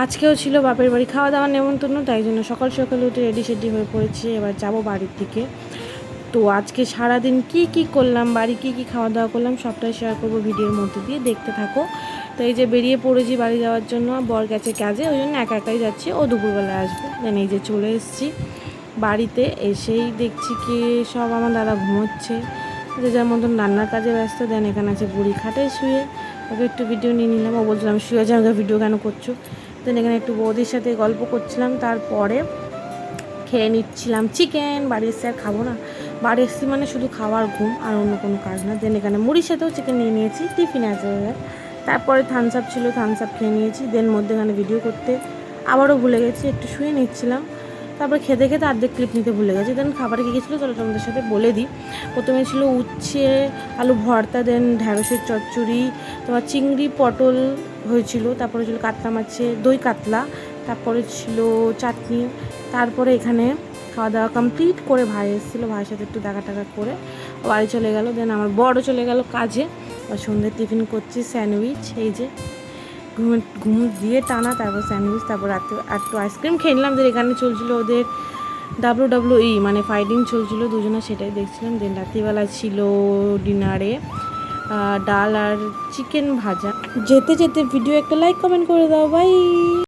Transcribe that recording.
আজকেও ছিল বাপের বাড়ি খাওয়া দাওয়ার নেমন্তন্ন, তাই জন্য সকাল সকাল উঠে রেডি সেডি হয়ে পড়েছি। এবার যাব বাড়ির দিকে। তো আজকে সারাদিন কি করলাম, বাড়ি কি খাওয়া দাওয়া করলাম সবটাই শেয়ার করবো ভিডিওর মধ্যে দিয়ে, দেখতে থাকো। তো এই যে বেরিয়ে পড়েছি বাড়ি যাওয়ার জন্য, বর গেছে কাজে, ওই জন্য একা একাই যাচ্ছি, ও দুপুরবেলায় আসবে। দেন এই যে চলে এসেছি বাড়িতে। এসেই দেখছি কি সব আমার দাদা ঘুমোচ্ছে, যে যার মতন রান্নার কাজে ব্যস্ত। দেন এখানে আছে বুড়ি খাটে শুয়ে, ওকে একটু ভিডিও নিয়ে নিলাম। ও বলছিলাম শুয়ে আছে, আমাকে ভিডিও কেন করছো। দেন এখানে একটু বৌদির সাথে গল্প করছিলাম, তারপরে খেয়ে নিচ্ছিলাম চিকেন। বাড়ি এসে আর খাবো না, বাড়ি এসেছি মানে শুধু খাওয়ার ঘুম, আর অন্য কোনো কাজ না। দেন এখানে মুড়ির সাথেও চিকেন নিয়ে নিয়েছি, টিফিনে আছে। তারপরে থামস আপ ছিল, থামস আপ খেয়ে নিয়েছি। দেন মধ্যেখানে ভিডিও করতে আবারও ভুলে গেছি, একটু শুয়ে নিচ্ছিলাম। তারপরে খেতে খেতে অর্ধেক ক্লিপ নিতে ভুলে গেছি। দেন খাবারে কী গেছিলো চলো তোমাদের সাথে বলে দিই। প্রথমে ছিল উচ্ছে আলু ভর্তা, দেন ঢ্যাঁড়সের চচ্চড়ি, তোমার চিংড়ি পটল হয়েছিল, তারপরে ছিল কাতলা মাছের দই কাতলা, তারপরে ছিল চাটনি। তারপরে এখানে খাওয়া দাওয়া কমপ্লিট করে ভাই এসেছিলো, ভাইয়ের সাথে একটু দেখা টাকা করে বাড়ি চলে গেল। দেন আমার বড় চলে গেল কাজে। আর সন্ধ্যের টিফিন করছি স্যান্ডউইচ, এই যে ঘুম দিয়ে টানা, তারপর স্যান্ডউইচ, তারপর রাত্রে একটু আইসক্রিম খেয়ে নিলাম। যে এখানে চলছিলো ওদের WWE মানে ফাইটিং চলছিলো দুজনে, সেটাই দেখছিলাম। দেন রাত্রিবেলা ছিল ডিনারে ডাল আর চিকেন ভাজা। যেতে যেতে ভিডিও একটা লাইক কমেন্ট করে দাও, বাই।